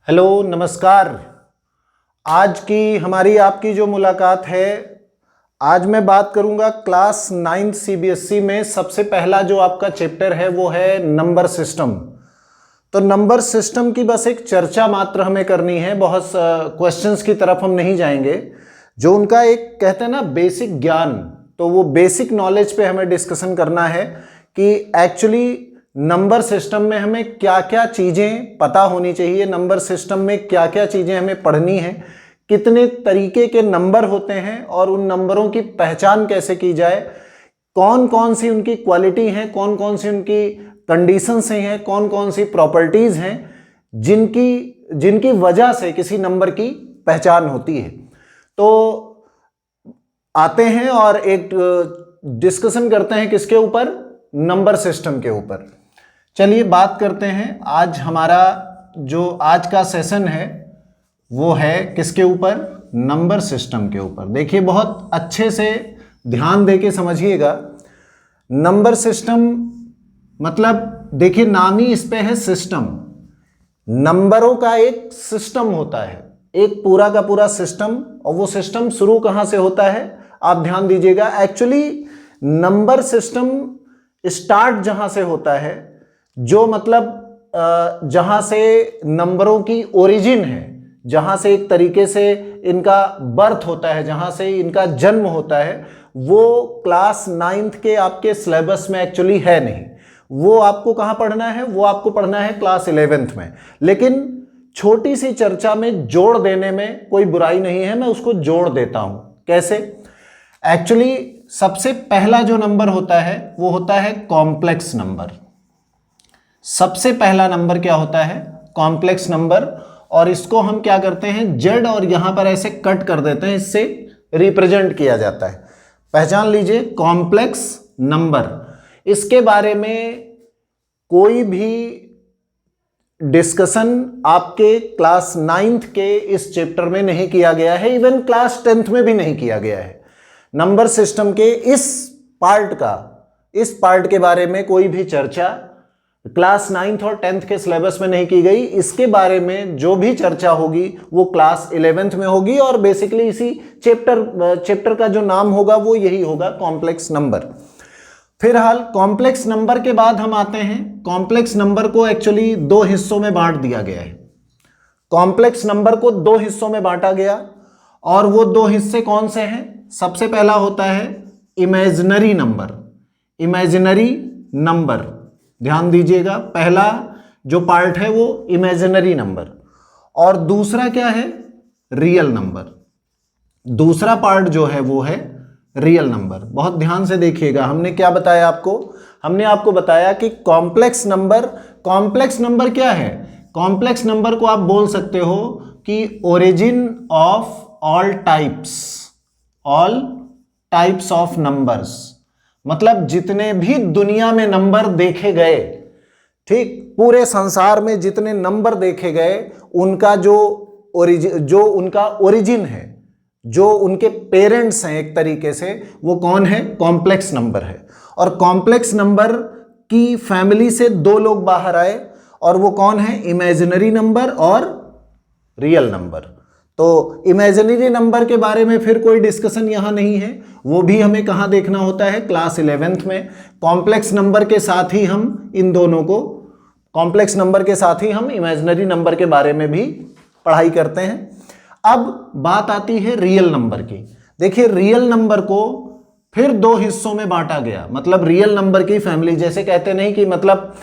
Hello नमस्कार। आज की हमारी आपकी जो मुलाकात है, आज मैं बात करूंगा क्लास 9 सीबीएसई में सबसे पहला जो आपका चैप्टर है वो है नंबर सिस्टम। तो नंबर सिस्टम की बस एक चर्चा मात्र हमें करनी है, बहुत क्वेश्चंस की तरफ हम नहीं जाएंगे। जो उनका एक कहते हैं ना बेसिक ज्ञान, तो वो बेसिक नॉलेज पे हमें डिस्कशन करना है कि एक्चुअली नंबर सिस्टम में हमें क्या क्या चीज़ें पता होनी चाहिए, नंबर सिस्टम में क्या क्या चीज़ें हमें पढ़नी है, कितने तरीके के नंबर होते हैं और उन नंबरों की पहचान कैसे की जाए, कौन कौन सी उनकी क्वालिटी हैं, कौन कौन सी उनकी कंडीशंस हैं, कौन कौन सी प्रॉपर्टीज़ हैं जिनकी वजह से किसी नंबर की पहचान होती है। तो आते हैं और एक डिस्कशन करते हैं किसके ऊपर, नंबर सिस्टम के ऊपर। चलिए बात करते हैं। आज हमारा जो आज का सेशन है वो है किसके ऊपर, नंबर सिस्टम के ऊपर। देखिए बहुत अच्छे से ध्यान देके समझिएगा। नंबर सिस्टम मतलब देखिए नाम ही इस पे है सिस्टम। नंबरों का एक सिस्टम होता है, एक पूरा का पूरा सिस्टम। और वो सिस्टम शुरू कहाँ से होता है आप ध्यान दीजिएगा। एक्चुअली नंबर सिस्टम स्टार्ट जहां से होता है, जो मतलब जहां से नंबरों की ओरिजिन है, जहां से एक तरीके से इनका बर्थ होता है, जहां से इनका जन्म होता है, वो क्लास 9th के आपके सिलेबस में एक्चुअली है नहीं। वो आपको कहाँ पढ़ना है, वो आपको पढ़ना है क्लास 11th में। लेकिन छोटी सी चर्चा में जोड़ देने में कोई बुराई नहीं है, मैं उसको जोड़ देता हूं। कैसे? एक्चुअली सबसे पहला जो नंबर होता है वो होता है कॉम्प्लेक्स नंबर। सबसे पहला नंबर क्या होता है, कॉम्प्लेक्स नंबर। और इसको हम क्या करते हैं, जेड और यहां पर ऐसे कट कर देते हैं, इससे रिप्रेजेंट किया जाता है। पहचान लीजिए कॉम्प्लेक्स नंबर। इसके बारे में कोई भी डिस्कशन आपके क्लास 9th के इस चैप्टर में नहीं किया गया है, इवन क्लास 10th में भी नहीं किया गया है। नंबर सिस्टम के इस पार्ट के बारे में कोई भी चर्चा क्लास 9th और 10th के सिलेबस में नहीं की गई। इसके बारे में जो भी चर्चा होगी वो क्लास 11th में होगी, और बेसिकली इसी चैप्टर का जो नाम होगा वो यही होगा, कॉम्प्लेक्स नंबर। फिलहाल कॉम्प्लेक्स नंबर के बाद हम आते हैं, कॉम्प्लेक्स नंबर को एक्चुअली दो हिस्सों में बांट दिया गया है। कॉम्प्लेक्स नंबर को दो हिस्सों में बांटा गया, और वो दो हिस्से कौन से हैं? सबसे पहला होता है इमेजिनरी नंबर। इमेजिनरी नंबर, ध्यान दीजिएगा, पहला जो पार्ट है वो इमेजिनरी नंबर। और दूसरा क्या है, रियल नंबर। दूसरा पार्ट जो है वो है रियल नंबर। बहुत ध्यान से देखिएगा, हमने क्या बताया आपको, हमने आपको बताया कि कॉम्प्लेक्स नंबर क्या है? कॉम्प्लेक्स नंबर को आप बोल सकते हो कि origin of all types of numbers. मतलब जितने भी दुनिया में नंबर देखे गए, ठीक, पूरे संसार में जितने नंबर देखे गए, उनका जो उनका ओरिजिन है, जो उनके पेरेंट्स हैं एक तरीके से, वो कौन है? कॉम्प्लेक्स नंबर है। और कॉम्प्लेक्स नंबर की फैमिली से दो लोग बाहर आए, और वो कौन है? इमेजिनरी नंबर और रियल नंबर। तो इमेजिनरी नंबर के बारे में फिर कोई डिस्कशन यहां नहीं है, वो भी हमें कहां देखना होता है? क्लास 11th में। कॉम्प्लेक्स नंबर के साथ ही हम इन दोनों को, कॉम्प्लेक्स नंबर के साथ ही हम इमेजिनरी नंबर के बारे में भी पढ़ाई करते हैं। अब बात आती है रियल नंबर की। देखिए रियल नंबर को फिर दो हिस्सों में बांटा गया। मतलब रियल नंबर की फैमिली, जैसे कहते नहीं कि मतलब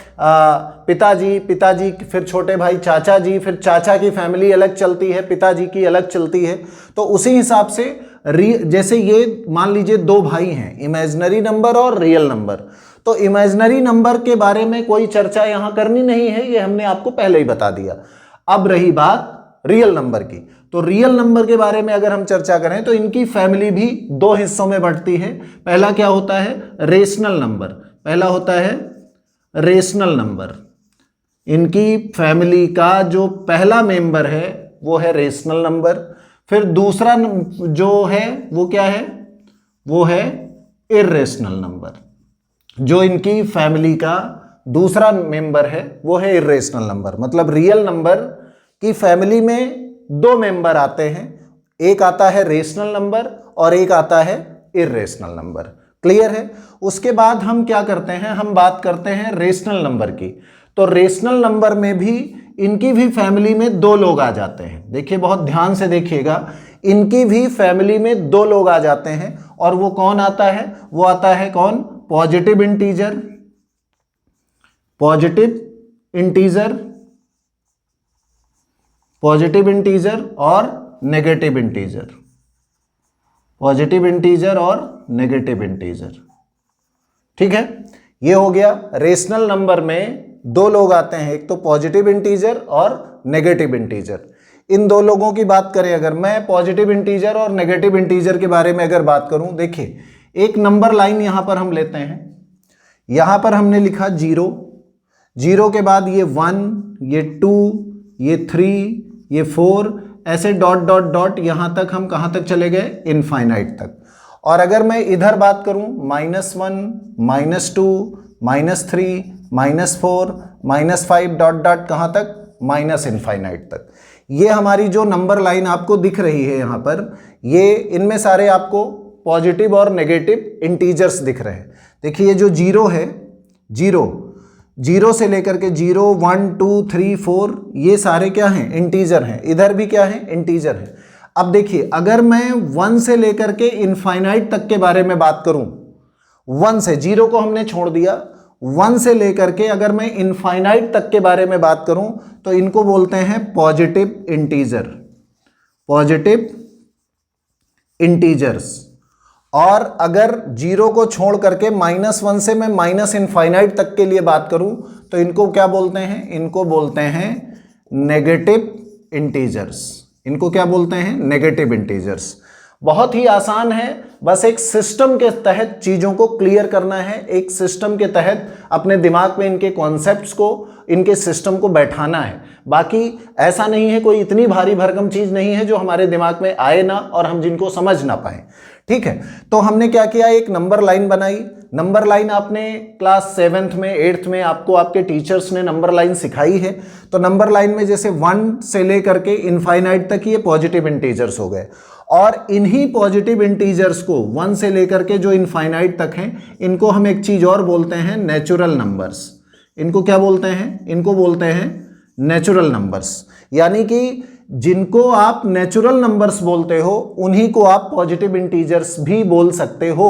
पिताजी फिर छोटे भाई चाचा जी, फिर चाचा की फैमिली अलग चलती है, पिताजी की अलग चलती है। तो उसी हिसाब से जैसे ये मान लीजिए दो भाई हैं, इमेजिनरी नंबर और रियल नंबर। तो इमेजिनरी नंबर के बारे में कोई चर्चा यहां करनी नहीं है, ये हमने आपको पहले ही बता दिया। अब रही बात रियल नंबर की, तो रियल नंबर के बारे में अगर हम चर्चा करें तो इनकी फैमिली भी दो हिस्सों में बढ़ती है। पहला क्या होता है? Rational number. पहला होता है रेशनल नंबर। इनकी फैमिली का जो पहला मेंबर है वो है रेशनल नंबर। फिर दूसरा जो है वो क्या है? वो है इर्रेशनल नंबर। जो इनकी फैमिली का दूसरा मेंबर है वो है इर्रेशनल नंबर। मतलब रियल नंबर कि फैमिली में दो मेंबर आते हैं, एक आता है रेशनल नंबर और एक आता है इर्रेशनल नंबर। क्लियर है? उसके बाद हम क्या करते हैं, हम बात करते हैं रेशनल नंबर की। तो रेशनल नंबर में भी इनकी भी फैमिली में दो लोग आ जाते हैं। देखिए, बहुत ध्यान से देखिएगा, इनकी भी फैमिली में दो लोग आ जाते हैं और वो कौन आता है, वो आता है कौन, positive integer, positive integer, positive integer और नेगेटिव इंटीजर, पॉजिटिव इंटीजर और नेगेटिव इंटीजर। ठीक है, ये हो गया। रेशनल नंबर में दो लोग आते हैं, एक तो पॉजिटिव इंटीजर और नेगेटिव इंटीजर। इन दो लोगों की बात करें, अगर मैं पॉजिटिव इंटीजर और नेगेटिव इंटीजर के बारे में अगर बात करूं, देखिए एक नंबर लाइन यहां पर हम लेते हैं। यहां पर हमने लिखा 0, 0 के बाद ये 1, ये 2, ये 3, ये 4, ऐसे डॉट डॉट डॉट यहां तक हम कहां तक चले गए, इनफाइनाइट तक। और अगर मैं इधर बात करूं, -1, -2, -3, -4, -5 डॉट डॉट कहां तक, माइनस इनफाइनाइट तक। ये हमारी जो नंबर लाइन आपको दिख रही है यहां पर, ये इनमें सारे आपको पॉजिटिव और नेगेटिव इंटीजर्स दिख रहे हैं। देखिए, ये जो 0 है, 0 से लेकर के 0, 1, 2, 3, 4, ये सारे क्या हैं, इंटीजर हैं। इधर भी क्या है, इंटीजर है। अब देखिए, अगर मैं 1 से लेकर के इनफाइनाइट तक के बारे में बात करूं, 1 से, 0 को हमने छोड़ दिया, 1 से लेकर के अगर मैं इनफाइनाइट तक के बारे में बात करूं, तो इनको बोलते हैं पॉजिटिव इंटीजर, पॉजिटिव इंटीजर्स। और अगर 0 को छोड़ करके -1 से मैं माइनस इनफाइनाइट तक के लिए बात करूं, तो इनको क्या बोलते हैं, इनको बोलते हैं नेगेटिव इंटीजर्स। इनको क्या बोलते हैं, नेगेटिव इंटीजर्स। बहुत ही आसान है, बस एक सिस्टम के तहत चीज़ों को क्लियर करना है, एक सिस्टम के तहत अपने दिमाग में इनके कॉन्सेप्ट्स को, इनके सिस्टम को बैठाना है। बाकी ऐसा नहीं है, कोई इतनी भारी भरकम चीज़ नहीं है जो हमारे दिमाग में आए ना और हम जिनको समझ ना पाए। ठीक है, तो हमने क्या किया, एक नंबर लाइन बनाई। नंबर लाइन आपने क्लास 7th में 8th में आपको आपके टीचर्स ने नंबर लाइन सिखाई है। तो नंबर लाइन में जैसे 1 से लेकर के इनफाइनाइट तक ये पॉजिटिव इंटीजर्स हो गए, और इन्हीं पॉजिटिव इंटीजर्स को 1 से लेकर के जो इनफाइनाइट तक हैं, इनको हम एक चीज़ और बोलते हैं, नेचुरल नंबर्स। इनको क्या बोलते हैं, इनको बोलते हैं नेचुरल नंबर्स। यानी कि जिनको आप नेचुरल नंबर्स बोलते हो, उन्हीं को आप पॉजिटिव इंटीजर्स भी बोल सकते हो।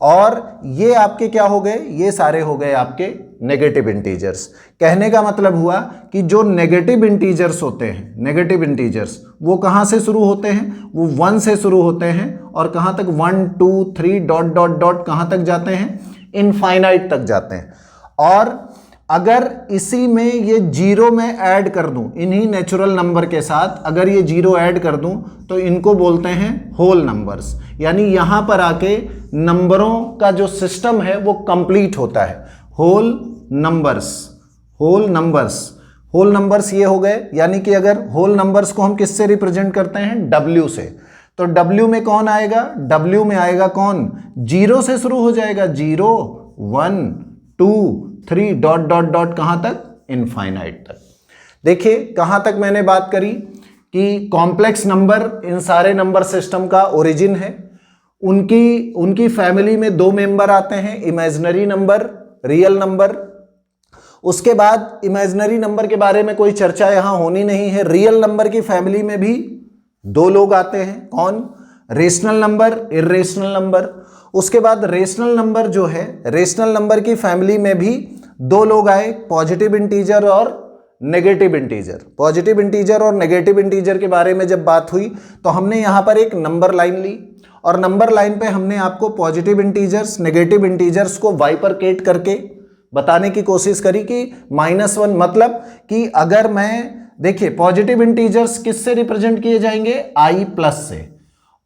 और ये आपके क्या हो गए, ये सारे हो गए आपके नेगेटिव इंटीजर्स। कहने का मतलब हुआ कि जो नेगेटिव इंटीजर्स होते हैं, नेगेटिव इंटीजर्स, वो कहाँ से शुरू होते हैं, वो 1 से शुरू होते हैं और कहाँ तक, 1, 2, 3 डॉट डॉट डॉट कहाँ तक जाते हैं, इनफाइनाइट तक जाते हैं। और अगर इसी में ये 0 में ऐड कर दूं, इन्हीं नेचुरल नंबर के साथ अगर ये 0 ऐड कर दूं, तो इनको बोलते हैं होल नंबर्स। यानी यहां पर आके नंबरों का जो सिस्टम है वो कंप्लीट होता है। Whole numbers, whole numbers, whole numbers ये हो गए। यानी कि अगर होल नंबर्स को हम किससे रिप्रेजेंट करते हैं, W से, तो W में कौन आएगा, W में आएगा कौन, 0 से शुरू हो जाएगा, 0, 1, 2, 3 डॉट डॉट डॉट कहां तक, इनफाइनाइट तक। देखिए कहां तक मैंने बात करी कि कॉम्प्लेक्स नंबर इन सारे नंबर सिस्टम का ओरिजिन है। उनकी फैमिली में दो मेंबर आते हैं, इमेजिनरी नंबर, रियल नंबर। उसके बाद इमेजिनरी नंबर के बारे में कोई चर्चा यहां होनी नहीं है। रियल नंबर की फैमिली में भी दो लोग आते हैं, कौन, रेशनल नंबर, इर्रेशनल नंबर। उसके बाद रेशनल नंबर जो है, रेशनल नंबर की फैमिली में भी दो लोग आए, पॉजिटिव इंटीजर और नेगेटिव इंटीजर। पॉजिटिव इंटीजर और नेगेटिव इंटीजर के बारे में जब बात हुई, तो हमने यहाँ पर एक नंबर लाइन ली और नंबर लाइन पे हमने आपको पॉजिटिव इंटीजर्स, नेगेटिव इंटीजर्स को बाइफरकेट करके बताने की कोशिश करी कि -1 मतलब कि अगर मैं, देखिए पॉजिटिव इंटीजर्स किससे रिप्रेजेंट किए जाएंगे, i प्लस से,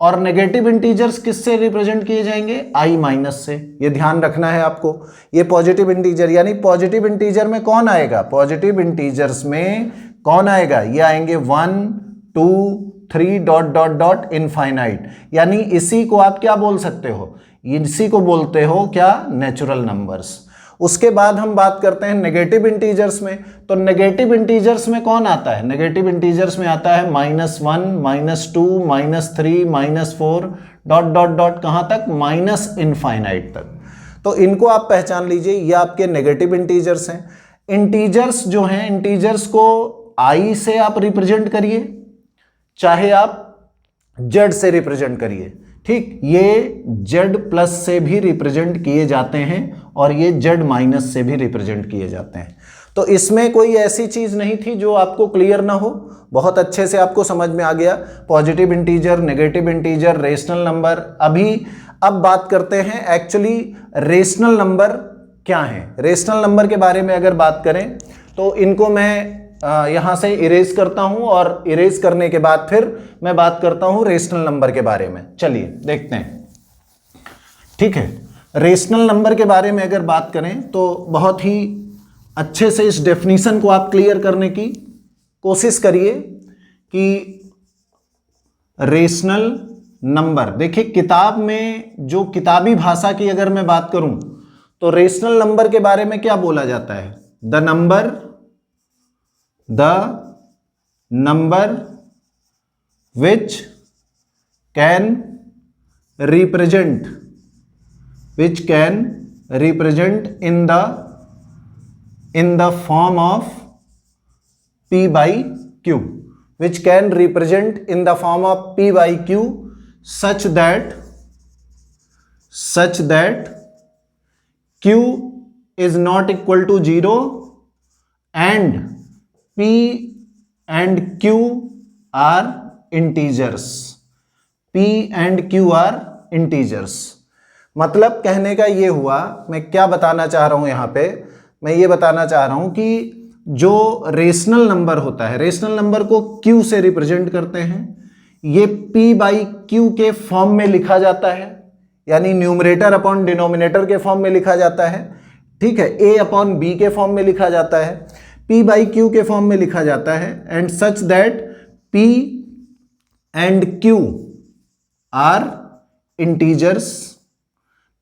और नेगेटिव इंटीजर्स किससे रिप्रेजेंट किए जाएंगे, i माइनस से। ये ध्यान रखना है आपको। ये पॉजिटिव इंटीजर, यानी पॉजिटिव इंटीजर में कौन आएगा, पॉजिटिव इंटीजर्स में कौन आएगा, ये आएंगे 1, 2, 3 डॉट डॉट डॉट इनफाइनाइट। यानी इसी को आप क्या बोल सकते हो, इसी को बोलते हो क्या, नेचुरल नंबर्स। उसके बाद हम बात करते हैं नेगेटिव इंटीजर्स में। तो नेगेटिव इंटीजर्स में कौन आता है? नेगेटिव इंटीजर्स में आता है -1, -2, -3, -4 डॉट डॉट डॉट कहां तक? माइनस इनफाइनाइट तक। तो इनको आप पहचान लीजिए, ये आपके नेगेटिव इंटीजर्स हैं। इंटीजर्स जो हैं, इंटीजर्स को i से आप रिप्रेजेंट करिए, चाहे आप z से रिप्रेजेंट करिए, ठीक। ये z प्लस से भी रिप्रेजेंट किए जाते हैं और ये z माइनस से भी रिप्रेजेंट किए जाते हैं। तो इसमें कोई ऐसी चीज नहीं थी जो आपको क्लियर ना हो, बहुत अच्छे से आपको समझ में आ गया। Positive integer, negative integer, rational number. अब बात करते हैं एक्चुअली रेशनल नंबर क्या है। रेशनल नंबर के बारे में अगर बात करें तो इनको मैं यहां से इरेज करता हूं और इरेज करने के बाद फिर मैं बात करता हूं रेशनल नंबर के बारे में। चलिए देखते हैं, ठीक है। रेशनल नंबर के बारे में अगर बात करें तो बहुत ही अच्छे से इस डेफिनेशन को आप क्लियर करने की कोशिश करिए कि रेशनल नंबर, देखिए किताब में जो किताबी भाषा की अगर मैं बात करूं तो रेशनल नंबर के बारे में क्या बोला जाता है? The number which can represent in the form of p by q, which can represent in the form of p by q such that q is not equal to 0 and p and q are integers. p and q are integers. मतलब कहने का ये हुआ, मैं क्या बताना चाह रहा हूं यहां पे, मैं ये बताना चाह रहा हूं कि जो रेशनल नंबर होता है, रेशनल नंबर को q से रिप्रेजेंट करते हैं, ये p बाई q के फॉर्म में लिखा जाता है, यानी न्यूमरेटर अपॉन डिनोमिनेटर के फॉर्म में लिखा जाता है, ठीक है। a अपॉन b के फॉर्म में लिखा जाता है, p बाई q के फॉर्म में लिखा जाता है, and such that p and q are integers.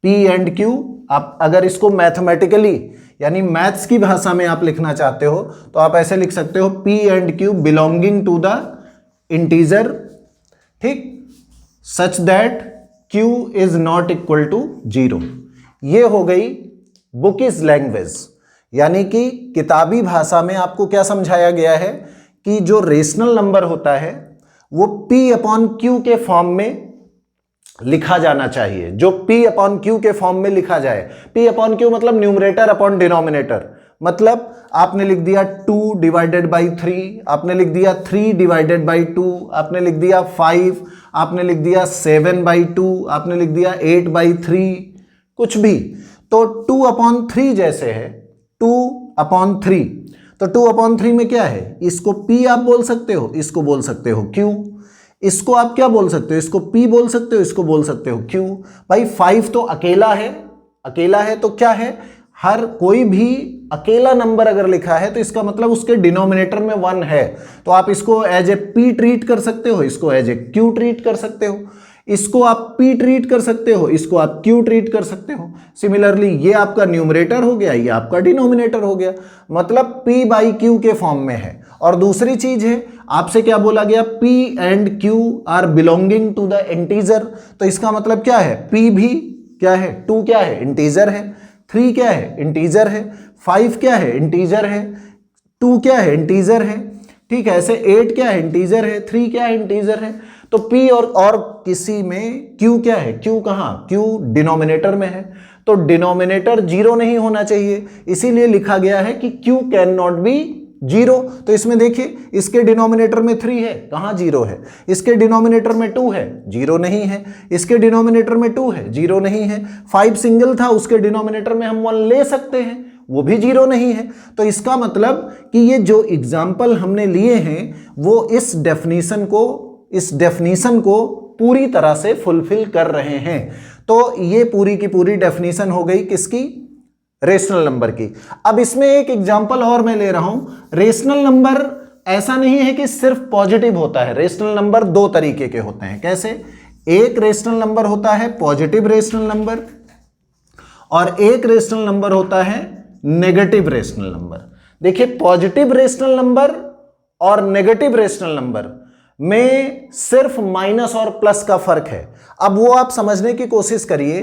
p and q, आप अगर इसको मैथमेटिकली यानी मैथ्स की भाषा में आप लिखना चाहते हो तो आप ऐसे लिख सकते हो, p and q belonging to the integer, ठीक, such that q is not equal to 0। ये हो गई बुकिश लैंग्वेज, यानी कि किताबी भाषा में आपको क्या समझाया गया है कि जो रेशनल नंबर होता है वो p अपॉन q के फॉर्म में लिखा जाना चाहिए। जो p अपॉन q के फॉर्म में लिखा जाए, p अपॉन q मतलब न्यूमरेटर अपॉन डिनोमिनेटर, मतलब आपने लिख दिया 2 डिवाइडेड बाई 3, आपने लिख दिया 3 डिवाइडेड बाई 2, आपने लिख दिया 5, आपने लिख दिया 7 बाई 2, आपने लिख दिया 8 बाई 3, कुछ भी। तो 2 अपॉन 3 जैसे है 2 अपॉन 3, तो 2 अपॉन 3 में क्या है? इसको p आप बोल सकते हो, इसको बोल सकते हो q, इसको आप क्या बोल सकते हो? इसको p बोल सकते हो, इसको बोल सकते हो q। भाई 5 तो अकेला है तो क्या है? हर कोई भी अकेला नंबर अगर लिखा है तो इसका मतलब उसके डिनोमिनेटर में 1 है, तो आप इसको एज ए p ट्रीट कर सकते हो, इसको एज ए q ट्रीट कर सकते हो, इसको आप p ट्रीट कर सकते हो, इसको आप q ट्रीट कर सकते हो। सिमिलरली ये आपका न्यूमरेटर हो गया, ये आपका डिनोमिनेटर हो गया, मतलब p बाई q के फॉर्म में है। और दूसरी चीज है, आपसे क्या बोला गया? p and q are belonging to the integer, तो इसका मतलब क्या है? p भी क्या है? 2 क्या है? इंटीजर है। 3 क्या है? इंटीजर है। 5 क्या है? इंटीजर है। 2 क्या है? इंटीजर है, ठीक है। ऐसे 8 क्या है? इंटीजर है। 3 क्या है? इंटीजर है। तो p और किसी में q क्या है? q कहां? q डिनोमिनेटर में है, तो डिनोमिनेटर 0 नहीं होना चाहिए, इसीलिए लिखा गया है कि q कैन नॉट बी 0। तो इसमें देखिए, इसके डिनोमिनेटर में 3 है, कहां 0 है? इसके डिनोमिनेटर में 2 है, 0 नहीं है। इसके डिनोमिनेटर में 2 है, 0 नहीं है। 5 सिंगल था, उसके डिनोमिनेटर में हम 1 ले सकते हैं, वो भी 0 नहीं है। तो इसका मतलब कि ये जो एग्जाम्पल हमने लिए हैं वो इस डेफिनीशन को पूरी तरह से फुलफिल कर रहे हैं। तो ये पूरी की पूरी डेफिनीशन हो गई किसकी? रेशनल नंबर की। अब इसमें एक एग्जांपल और मैं ले रहा हूं। रेशनल नंबर ऐसा नहीं है कि सिर्फ पॉजिटिव होता है, रेशनल नंबर 2 तरीके के होते हैं। कैसे? एक रेशनल नंबर होता है पॉजिटिव रेशनल नंबर, और एक रेशनल नंबर होता है नेगेटिव रेशनल नंबर। देखिए, पॉजिटिव रेशनल नंबर और नेगेटिव रेशनल नंबर में सिर्फ माइनस और प्लस का फर्क है। अब वो आप समझने की कोशिश करिए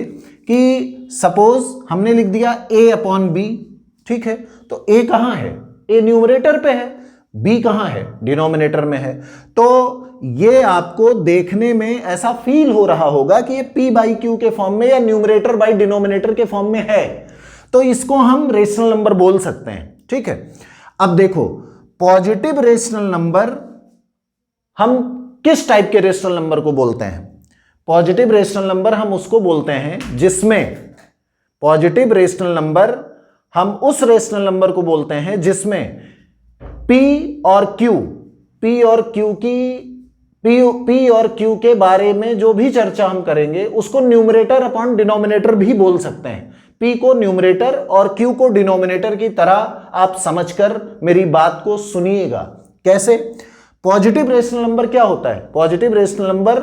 कि सपोज हमने लिख दिया a अपॉन बी, ठीक है, तो a कहां है? a न्यूमरेटर पे है, b कहां है? डिनोमिनेटर में है। तो ये आपको देखने में ऐसा फील हो रहा होगा कि ये p बाई क्यू के फॉर्म में या न्यूमरेटर बाई डिनोमिनेटर के फॉर्म में है, तो इसको हम रेशनल नंबर बोल सकते हैं, ठीक है। अब देखो, पॉजिटिव रेशनल नंबर हम किस टाइप के रेशनल नंबर को बोलते हैं? पॉजिटिव रेशनल नंबर हम उसको बोलते हैं जिसमें, पॉजिटिव रेशनल नंबर हम उस रेशनल नंबर को बोलते हैं जिसमें p और q के बारे में जो भी चर्चा हम करेंगे उसको न्यूमरेटर अपॉन डिनोमिनेटर भी बोल सकते हैं। p को न्यूमरेटर और q को डिनोमिनेटर की तरह आप समझकर मेरी बात को सुनिएगा। कैसे? पॉजिटिव रेशनल नंबर क्या होता है? पॉजिटिव रेशनल नंबर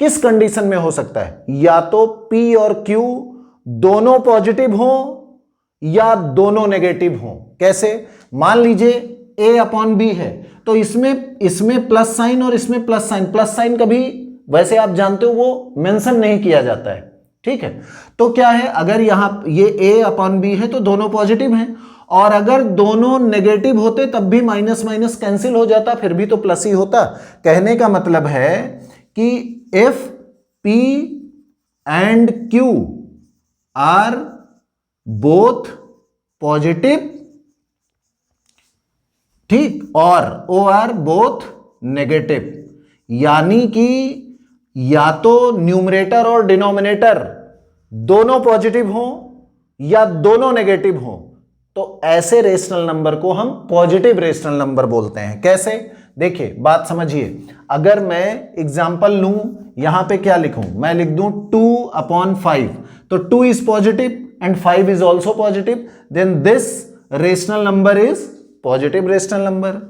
किस कंडीशन में हो सकता है? या तो p और q दोनों पॉजिटिव हो या दोनों नेगेटिव हो। कैसे? मान लीजिए a अपॉन बी है, तो इसमें प्लस साइन और इसमें प्लस साइन कभी, वैसे आप जानते हो, वो मेंशन नहीं किया जाता है, ठीक है। तो क्या है, अगर यहां ये a अपॉन बी है तो दोनों पॉजिटिव हैं, और अगर दोनों नेगेटिव होते तब भी माइनस माइनस कैंसिल हो जाता, फिर भी तो प्लस ही होता। कहने का मतलब है कि if p and q are both positive, ठीक, और ओ आर बोथ नेगेटिव, यानी कि या तो न्यूमरेटर और डिनोमिनेटर दोनों पॉजिटिव हो या दोनों नेगेटिव हो, तो ऐसे रेशनल नंबर को हम पॉजिटिव रेशनल नंबर बोलते हैं। कैसे? देखिए, बात समझिए। अगर मैं एग्जांपल लूं, यहां पे क्या लिखूं? मैं लिख दूं 2 अपॉन 5, तो 2 is positive and 5 is also positive, then this rational number is positive rational number.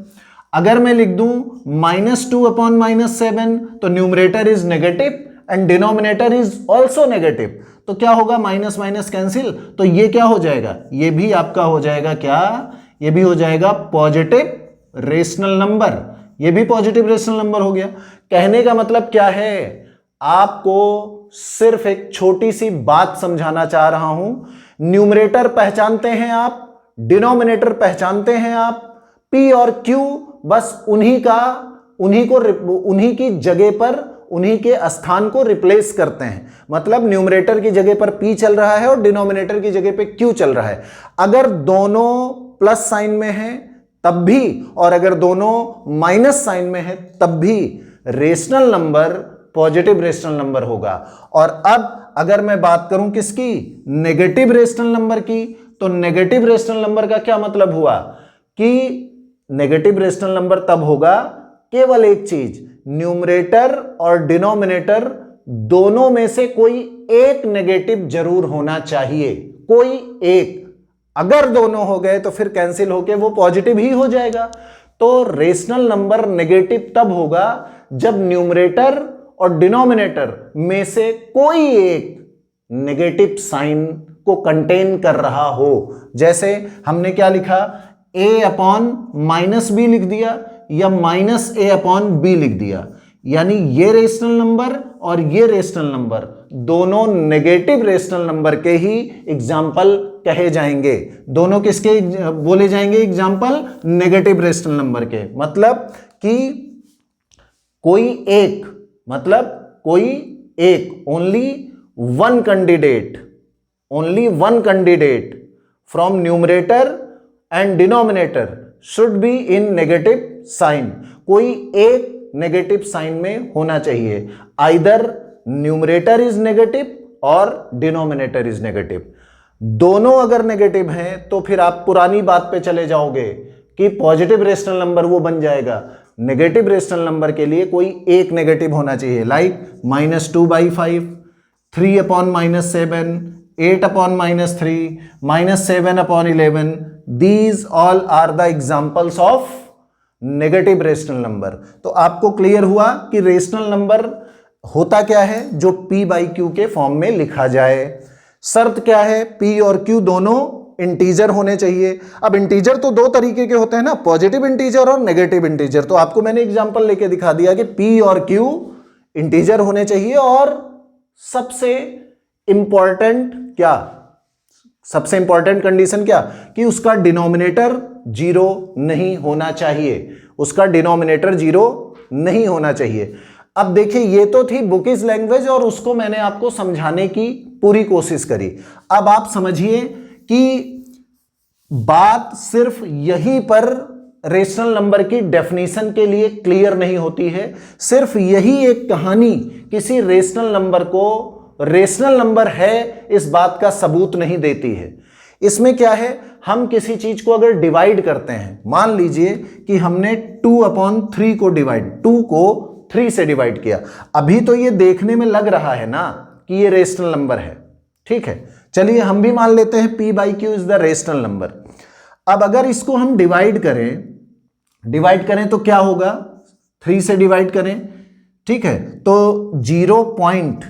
अगर मैं लिख दूं -2 अपॉन -7, तो numerator is negative and denominator is also negative, तो क्या होगा? माइनस माइनस कैंसिल, तो ये क्या हो जाएगा? ये भी आपका हो जाएगा क्या? ये भी हो जाएगा पॉजिटिव रेशनल नंबर। ये भी पॉजिटिव रेशनल नंबर हो गया। कहने का मतलब क्या है? आपको सिर्फ एक छोटी सी बात समझाना चाह रहा हूं। न्यूमरेटर पहचानते हैं आप, डिनोमिनेटर पहचानते हैं आप, p और q बस उन्हीं की जगह पर, उन्हीं के स्थान को रिप्लेस करते हैं। मतलब न्यूमरेटर की जगह पर p चल रहा है और डिनोमिनेटर की जगह पे q चल रहा है। अगर दोनों प्लस साइन में है तब भी, और अगर दोनों माइनस साइन में है तब भी rational number positive rational number होगा। और अब अगर मैं बात करूं किसकी? नेगेटिव रेशनल नंबर की, तो नेगेटिव रेशनल नंबर का क्या मतलब हुआ कि नेगेटिव रेशनल नंबर तब होगा, केवल एक चीज, न्यूमरेटर और डिनोमिनेटर दोनों में से कोई एक नेगेटिव जरूर होना चाहिए, कोई एक। अगर दोनों हो गए तो फिर कैंसिल होके वो पॉजिटिव ही हो जाएगा। तो रेशनल नंबर नेगेटिव तब होगा जब न्यूमरेटर और डिनोमिनेटर में से कोई एक नेगेटिव साइन को कंटेन कर रहा हो। जैसे हमने क्या लिखा? a अपॉन माइनस बी लिख दिया या माइनस a अपॉन बी लिख दिया, यानी ये रेशनल नंबर और ये रेशनल नंबर दोनों नेगेटिव रेशनल नंबर के ही एग्जाम्पल कहे जाएंगे। दोनों किसके बोले जाएंगे एग्जाम्पल? नेगेटिव रेशनल नंबर के। मतलब कि कोई एक, मतलब कोई एक, only one candidate from numerator and denominator should be in negative sign. कोई एक नेगेटिव साइन में होना चाहिए। आइदर न्यूमरेटर इज नेगेटिव और डिनोमिनेटर इज नेगेटिव। दोनों अगर नेगेटिव हैं तो फिर आप पुरानी बात पे चले जाओगे कि पॉजिटिव रेशनल नंबर वो बन जाएगा। नेगेटिव रेशनल नंबर के लिए कोई एक नेगेटिव होना चाहिए, like -2/5, 3 upon -7, 8 upon -3, -7 upon 11। These all are the examples of negative rational number. तो आपको क्लियर हुआ कि रेशनल नंबर होता क्या है जो p/q के फॉर्म में लिखा जाए। शर्त क्या है, P और Q दोनों इंटीजर होने चाहिए। अब इंटीजर तो दो तरीके के होते हैं ना, पॉजिटिव इंटीजर और नेगेटिव इंटीजर। तो आपको मैंने एग्जांपल लेके दिखा दिया कि P और Q इंटीजर होने चाहिए, और सबसे इंपॉर्टेंट क्या, सबसे इंपॉर्टेंट कंडीशन क्या, कि उसका डिनोमिनेटर जीरो नहीं होना चाहिए, उसका डिनोमिनेटर जीरो नहीं होना चाहिए। अब देखिए, ये तो थी बुकिश लैंग्वेज और उसको मैंने आपको समझाने की पूरी कोशिश करी। अब आप समझिए कि बात सिर्फ यहीं पर रेशनल नंबर की डेफिनेशन के लिए क्लियर नहीं होती है। सिर्फ यही एक कहानी किसी रेशनल नंबर को रेशनल नंबर है इस बात का सबूत नहीं देती है। इसमें क्या है, हम किसी चीज को अगर डिवाइड करते हैं, मान लीजिए कि हमने 2/3 को डिवाइड, 2 को 3 से डिवाइड किया, अभी तो ये देखने में लग रहा है ना कि ये रेशनल नंबर है, ठीक है। चलिए हम भी मान लेते हैं P/Q is the rational number. अब अगर इसको हम डिवाइड करें तो क्या होगा, 3 से डिवाइड करें, ठीक है। तो 0 पॉइंट,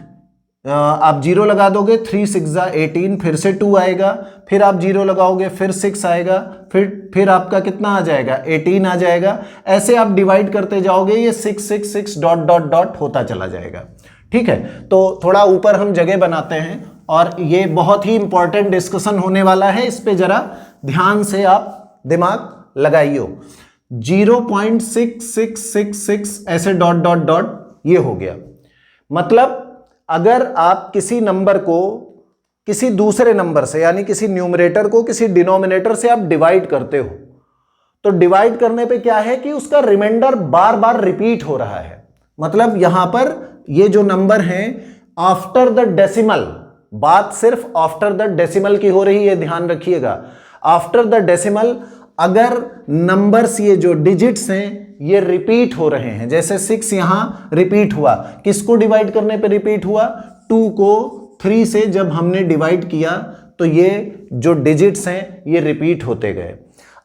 आप 0 लगा दोगे, 3 6 18, फिर से 2 आएगा, फिर आप 0 लगाओगे, फिर 6 आएगा, फिर आपका कितना आ जाएगा, 18 आ जाएगा। ऐसे आप डिवाइड करते जाओगे, ये 6 6 6 डॉट डॉट डॉट होता चला जाएगा, ठीक है। तो थोड़ा ऊपर हम जगह बनाते हैं, और ये बहुत ही इंपॉर्टेंट डिस्कशन होने वाला है, इस पे जरा ध्यान से आप दिमाग लगाइयो। 0.6666 ऐसे डॉट डॉट डॉट ये हो गया। मतलब अगर आप किसी नंबर को किसी दूसरे नंबर से, यानी किसी न्यूमरेटर को किसी डिनोमिनेटर से आप डिवाइड करते हो, तो डिवाइड करने पे क्या है कि उसका रिमाइंडर बार बार रिपीट हो रहा है। मतलब यहां पर ये जो नंबर है आफ्टर द डेसिमल, बात सिर्फ आफ्टर द डेसिमल की हो रही है, ध्यान रखिएगा। आफ्टर द डेसिमल अगर नंबर्स, ये जो डिजिट्स हैं ये रिपीट हो रहे हैं, जैसे 6 यहां रिपीट हुआ, किसको डिवाइड करने पे रिपीट हुआ, 2 को 3 से जब हमने डिवाइड किया तो ये जो डिजिट्स हैं ये रिपीट होते गए।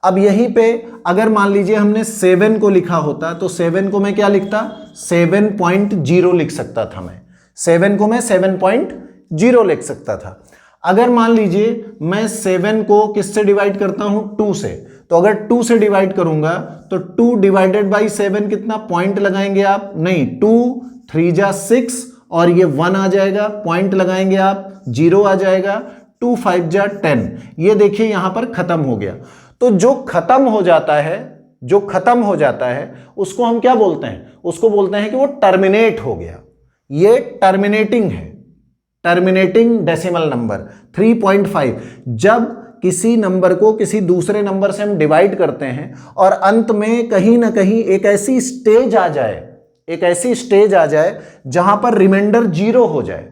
अब यहीं पे अगर मान लीजिए हमने 7 को लिखा होता, तो 7 को मैं क्या लिखता, 7.0 लिख सकता था मैं, 7 को मैं 7.0 लिख सकता था। अगर मान लीजिए मैं 7 को किससे डिवाइड करता हूं, 2 से, तो अगर 2 से डिवाइड करूंगा तो 2 डिवाइडेड बाई 7 कितना, पॉइंट लगाएंगे आप, नहीं, 2 3 जा 6 और ये 1 आ जाएगा, पॉइंट लगाएंगे आप, 0 आ जाएगा, 2 5 जा 10, ये देखिए यहां पर खत्म हो गया। तो जो खत्म हो जाता है उसको हम क्या बोलते हैं, उसको बोलते हैं कि वो टर्मिनेट हो गया। ये टर्मिनेटिंग है, टर्मिनेटिंग डेसिमल नंबर 3.5। जब किसी नंबर को किसी दूसरे नंबर से हम डिवाइड करते हैं और अंत में कहीं ना कहीं एक ऐसी स्टेज आ जाए जहां पर रिमाइंडर 0 हो जाए,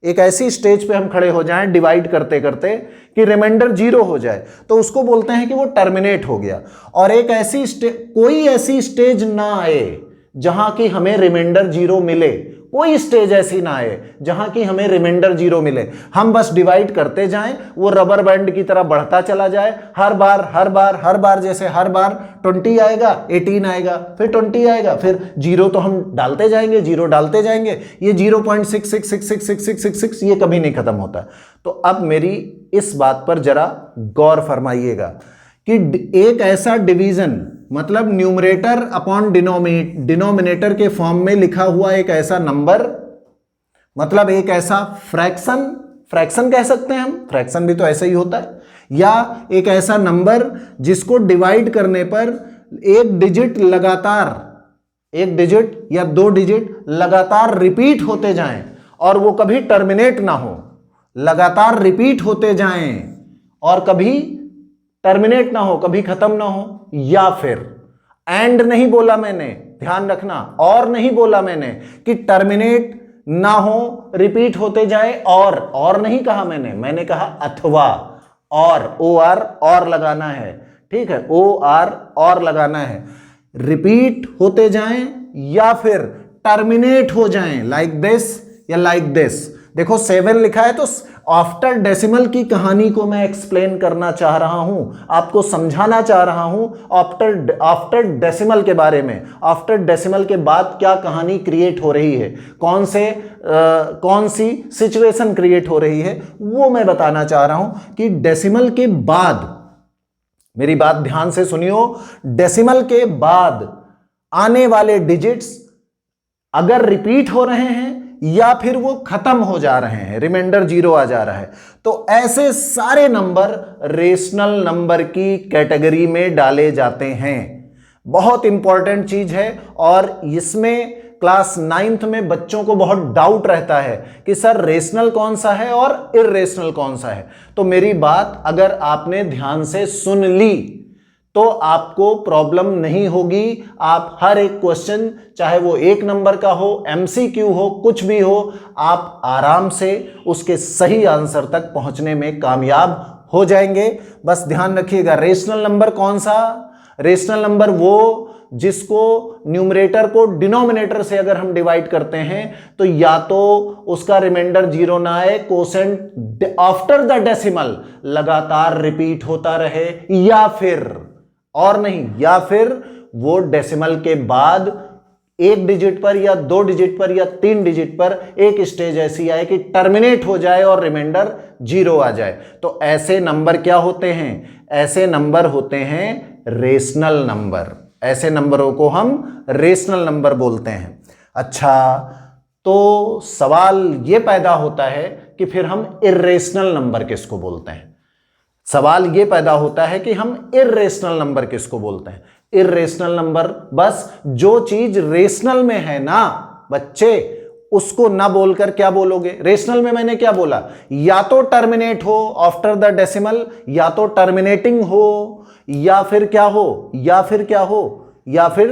एक ऐसी स्टेज पे हम खड़े हो जाएं डिवाइड करते करते कि रिमाइंडर 0 हो जाए, तो उसको बोलते हैं कि वो टर्मिनेट हो गया। और एक ऐसी कोई ऐसी स्टेज ना आए जहां की हमें रिमाइंडर 0 मिले, कोई स्टेज ऐसी ना आए जहां की हमें रिमाइंडर 0 मिले। हम बस डिवाइड करते जाएं, वो रबर बैंड की तरह बढ़ता चला जाए, हर बार जैसे हर बार 20 आएगा, 18 आएगा, फिर 20 आएगा, फिर 0 तो हम डालते जाएंगे, 0 डालते जाएंगे, ये 0.666666 ये कभी नहीं खत्म होता। तो अब मेरी इस बात पर जरा गौर फरमाइएगा कि एक ऐसा डिवीजन, मतलब न्यूमरेटर अपॉन डिनोमिनेटर के फॉर्म में लिखा हुआ एक ऐसा नंबर, मतलब एक ऐसा फ्रैक्शन कह सकते हैं हम, फ्रैक्शन भी तो ऐसा ही होता है, या एक ऐसा नंबर जिसको डिवाइड करने पर एक डिजिट या 2 डिजिट लगातार रिपीट होते जाएं और वो कभी टर्मिनेट ना हो, लगातार रिपीट होते जाएं और कभी टर्मिनेट ना हो, कभी खत्म ना हो। या फिर एंड नहीं बोला मैंने, ध्यान रखना, और नहीं बोला मैंने कि टर्मिनेट ना हो, रिपीट होते जाए, और नहीं कहा मैंने कहा अथवा, और लगाना है, ठीक है, और लगाना है, रिपीट होते जाएं या फिर टर्मिनेट हो जाएं, लाइक दिस या लाइक दिस। देखो 7 लिखा है तो आफ्टर डेसिमल की कहानी को मैं एक्सप्लेन करना चाह रहा हूं, आपको समझाना चाह रहा हूं आफ्टर डेसिमल के बारे में। आफ्टर डेसिमल के बाद क्या कहानी क्रिएट हो रही है, कौन सी सिचुएशन क्रिएट हो रही है, वो मैं बताना चाह रहा हूं कि डेसिमल के बाद, मेरी बात ध्यान से सुनियो, डेसिमल के बाद आने वाले डिजिट्स अगर रिपीट हो रहे हैं या फिर वो खत्म हो जा रहे हैं, रिमाइंडर 0 आ जा रहा है, तो ऐसे सारे नंबर रेशनल नंबर की कैटेगरी में डाले जाते हैं। बहुत इंपॉर्टेंट चीज है और इसमें क्लास 9th में बच्चों को बहुत डाउट रहता है कि सर रेशनल कौन सा है और इर्रेशनल कौन सा है। तो मेरी बात अगर आपने ध्यान से सुन ली तो आपको प्रॉब्लम नहीं होगी। आप हर एक क्वेश्चन, चाहे वो 1 नंबर का हो, MCQ हो, कुछ भी हो, आप आराम से उसके सही आंसर तक पहुंचने में कामयाब हो जाएंगे। बस ध्यान रखिएगा, रेशनल नंबर कौन सा? रेशनल नंबर वो जिसको न्यूमरेटर को डिनोमिनेटर से अगर हम डिवाइड करते हैं तो या तो उसका रिमाइंडर 0 ना आए, कोसेंट आफ्टर द डेसिमल लगातार रिपीट होता रहे, या फिर और नहीं, या फिर वो डेसिमल के बाद 1 डिजिट पर या 2 डिजिट पर या 3 डिजिट पर एक स्टेज ऐसी आए कि टर्मिनेट हो जाए और रिमाइंडर 0 आ जाए। तो ऐसे नंबर क्या होते हैं? ऐसे नंबर होते हैं रेशनल नंबर। ऐसे नंबरों को हम रेशनल नंबर बोलते हैं। अच्छा, तो सवाल यह पैदा होता है कि फिर हम इर्रेशनल नंबर किसको बोलते हैं? सवाल यह पैदा होता है कि हम इर्रेशनल नंबर किसको बोलते हैं? इर्रेशनल नंबर बस जो चीज रेशनल में है ना बच्चे, उसको ना बोलकर क्या बोलोगे? रेशनल में मैंने क्या बोला? या तो टर्मिनेट हो आफ्टर द डेसिमल, या तो टर्मिनेटिंग हो, या फिर क्या हो, या फिर क्या हो, या फिर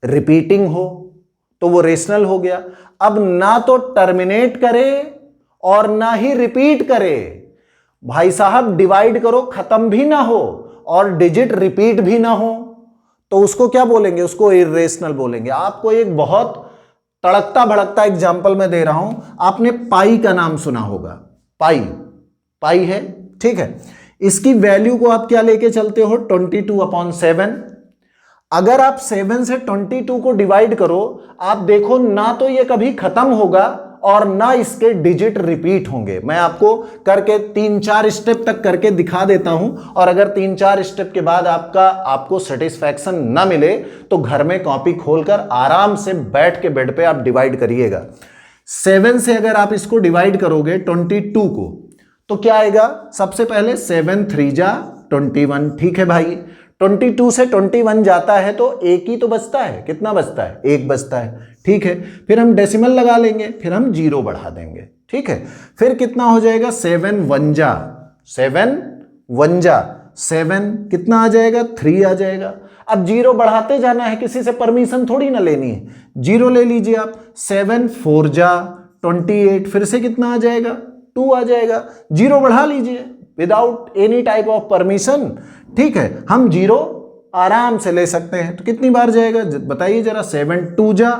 रिपीटिंग हो, तो वो रेशनल हो गया। अब ना तो टर्मिनेट करे और ना ही रिपीट करे, भाई साहब डिवाइड करो खत्म भी ना हो और डिजिट रिपीट भी ना हो, तो उसको क्या बोलेंगे? उसको इर्रेशनल बोलेंगे। आपको एक बहुत तड़कता भड़कता एग्जाम्पल मैं दे रहा हूं। आपने पाई का नाम सुना होगा। पाई है, ठीक है। इसकी वैल्यू को आप क्या लेके चलते हो? 22/7। अगर आप 7 से 22 को डिवाइड करो, आप देखो ना तो ये कभी खत्म होगा और ना इसके डिजिट रिपीट होंगे। मैं आपको करके 3-4 स्टेप तक करके दिखा देता हूं, और अगर 3-4 स्टेप के बाद आपको सेटिस्फैक्शन ना मिले तो घर में कॉपी खोलकर आराम से बैठ के बेड पे आप डिवाइड करिएगा। 7 से अगर आप इसको डिवाइड करोगे 22 को, तो क्या आएगा? सबसे पहले 7 3 जा 21, ठीक है भाई। 22 से 21 जाता है तो एक ही तो बचता है। कितना बचता है? 1 बचता है, ठीक है। फिर हम डेसिमल लगा लेंगे, फिर हम 0 बढ़ा देंगे, ठीक है। फिर कितना हो जाएगा? 7 1 जा 7 कितना आ जाएगा? 3 आ जाएगा। अब 0 बढ़ाते जाना है, किसी से परमिशन थोड़ी ना लेनी है। 0 ले लीजिए आप। 7 4 जा 28, फिर से कितना आ जाएगा? 2 आ जाएगा। 0 बढ़ा लीजिए without any type of permission, ठीक है। हम 0 आराम से ले सकते हैं। तो कितनी बार जाएगा बताइए जरा? 7 2 जा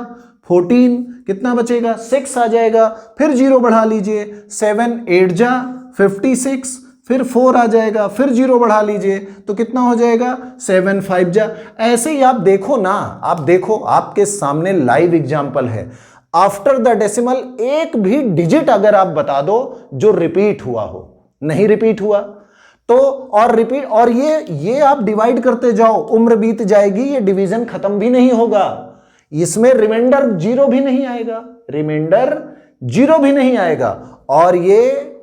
14, कितना बचेगा? 6 आ जाएगा। फिर 0 बढ़ा लीजिए। 7 8 जा 56, फिर 4 आ जाएगा। फिर 0 बढ़ा लीजिए तो कितना हो जाएगा? 7 5 जा। ऐसे ही आप देखो ना, आप देखो, आपके सामने लाइव एग्जाम्पल है। आफ्टर द डेसिमल एक भी डिजिट अगर आप बता दो जो रिपीट हुआ हो, नहीं रिपीट हुआ तो, और रिपीट, और ये आप डिवाइड करते जाओ, उम्र बीत जाएगी, ये डिवीजन खत्म भी नहीं होगा। इसमें रिमाइंडर 0 भी नहीं आएगा, रिमाइंडर 0 भी नहीं आएगा, और ये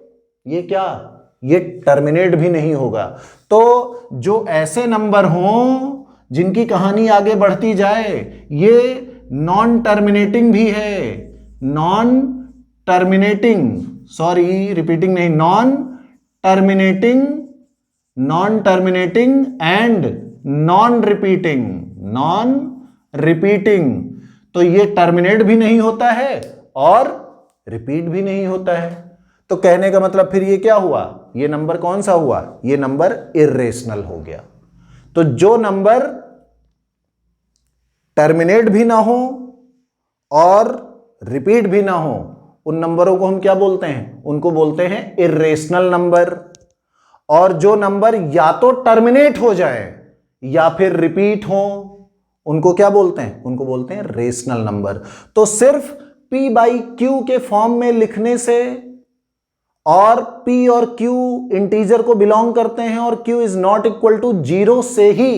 क्या, ये टर्मिनेट भी नहीं होगा। तो जो ऐसे नंबर हों जिनकी कहानी आगे बढ़ती जाए, ये नॉन टर्मिनेटिंग भी है, नॉन टर्मिनेटिंग, सॉरी रिपीटिंग नहीं, non terminating and non repeating. तो ये टर्मिनेट भी नहीं होता है और रिपीट भी नहीं होता है। तो कहने का मतलब फिर ये क्या हुआ? ये नंबर कौन सा हुआ? ये नंबर इर्रेशनल हो गया। तो जो नंबर टर्मिनेट भी ना हो और रिपीट भी ना हो, उन नंबरों को हम क्या बोलते हैं? उनको बोलते हैं इर्रेशनल नंबर। और जो नंबर या तो टर्मिनेट हो जाए या फिर रिपीट हो, उनको क्या बोलते हैं? उनको बोलते हैं रेशनल नंबर। तो सिर्फ p बाई क्यू के फॉर्म में लिखने से, और p और q इंटीजर को बिलोंग करते हैं और q is not equal to 0 से ही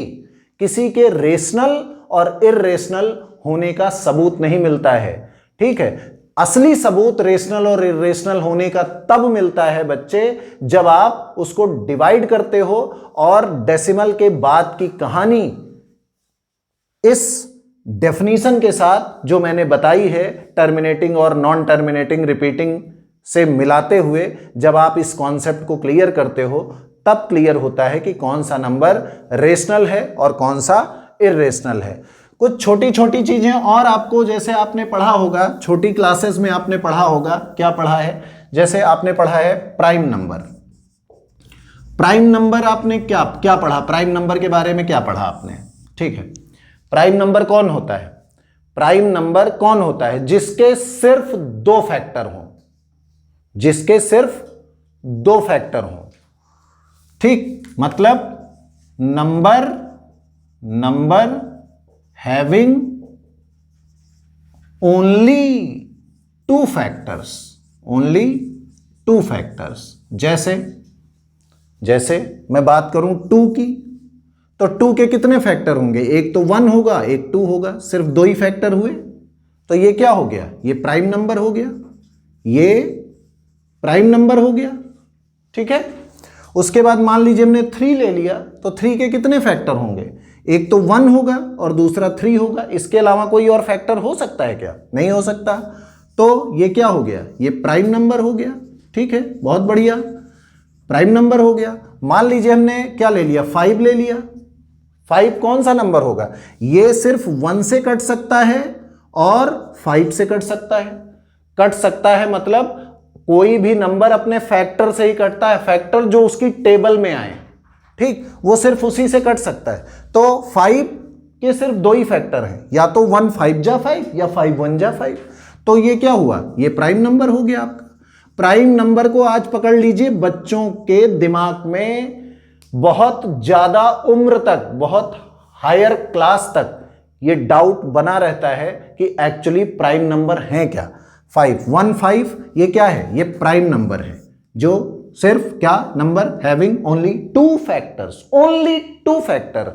किसी के रेशनल और इर्रेशनल होने का सबूत नहीं मिलता है। ठीक है, असली सबूत रेशनल और इर्रेशनल होने का तब मिलता है बच्चे जब आप उसको डिवाइड करते हो और डेसिमल के बाद की कहानी इस डेफिनेशन के साथ जो मैंने बताई है, टर्मिनेटिंग और नॉन टर्मिनेटिंग रिपीटिंग से मिलाते हुए जब आप इस कॉन्सेप्ट को क्लियर करते हो, तब क्लियर होता है कि कौन सा नंबर रेशनल है और कौन सा इर्रेशनल है। कुछ छोटी छोटी चीजें और आपको, जैसे आपने पढ़ा होगा छोटी क्लासेस में, आपने पढ़ा होगा, क्या पढ़ा है? जैसे आपने पढ़ा है प्राइम नंबर। प्राइम नंबर आपने क्या क्या पढ़ा? प्राइम नंबर के बारे में क्या पढ़ा आपने? ठीक है, प्राइम नंबर कौन होता है? प्राइम नंबर कौन होता है? जिसके सिर्फ दो फैक्टर हों, जिसके सिर्फ दो फैक्टर हों। ठीक, मतलब number having only two factors, only two factors। जैसे मैं बात करूं 2 की, तो 2 के कितने फैक्टर होंगे? एक तो 1 होगा, एक 2 होगा, सिर्फ 2 ही फैक्टर हुए। तो ये क्या हो गया? ये प्राइम नंबर हो गया, ये प्राइम नंबर हो गया। ठीक है, उसके बाद मान लीजिए हमने 3 ले लिया, तो 3 के कितने फैक्टर होंगे? एक तो 1 होगा और दूसरा 3 होगा। इसके अलावा कोई और फैक्टर हो सकता है क्या? नहीं हो सकता। तो ये क्या हो गया? ये प्राइम नंबर हो गया। ठीक है, बहुत बढ़िया, प्राइम नंबर हो गया। मान लीजिए हमने क्या ले लिया? 5 ले लिया। 5 कौन सा नंबर होगा? ये सिर्फ 1 से कट सकता है और 5 से कट सकता है। कट सकता है मतलब कोई भी नंबर अपने फैक्टर से ही कटता है, फैक्टर जो उसकी टेबल में आए। ठीक, वो सिर्फ उसी से कट सकता है। तो 5 के सिर्फ 2 ही फैक्टर हैं, या तो 1 5 जा 5 या 5 1 जा 5। तो ये क्या हुआ? ये प्राइम नंबर हो गया आपका। प्राइम नंबर को आज पकड़ लीजिए, बच्चों के दिमाग में बहुत ज्यादा उम्र तक, बहुत हायर क्लास तक ये डाउट बना रहता है कि एक्चुअली प्राइम नंबर है क्या। 5 1 5 ये क्या है? ये प्राइम नंबर है, जो सिर्फ क्या number? Having only 2 factors, only 2 factor,